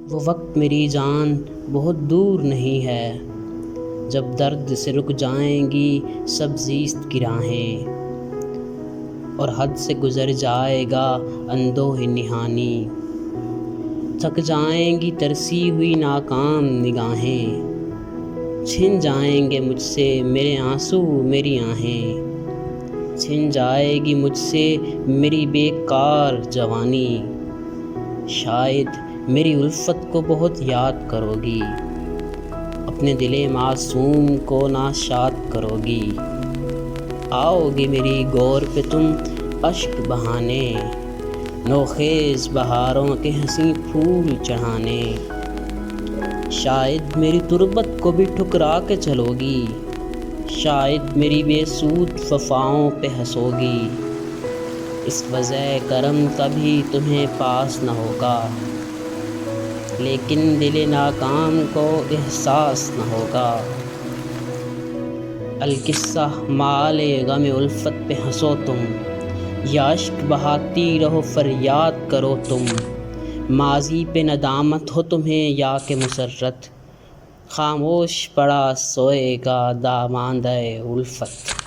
وہ وقت میری جان بہت دور نہیں ہے، جب درد سے رک جائیں گی سب زیست کی راہیں، اور حد سے گزر جائے گا اندوہ نہانی، تھک جائیں گی ترسی ہوئی ناکام نگاہیں، چھن جائیں گے مجھ سے میرے آنسو میری آہیں، چھن جائے گی مجھ سے میری بیکار جوانی، شاید میری الفت کو بہت یاد کرو گی، اپنے دل معصوم کو ناشاد کرو گی، آؤ گی میری گور پہ تم اشک بہانے، نوخیز بہاروں کے حسین پھول چڑھانے، شاید میری تربت کو بھی ٹھکرا کے چلو گی، شاید میری بے سود وفاؤں پہ ہنسو گی، اس وجہ کرم کبھی تمہیں پاس نہ ہوگا، لیکن دل ناکام کو احساس نہ ہوگا، القصہ مال غم الفت پہ ہنسو تم، یا اشک بہاتی رہو فریاد کرو تم، ماضی پہ ندامت ہو تمہیں یا کہ مسرت، خاموش پڑا سوئے گا داماندۂ الفت۔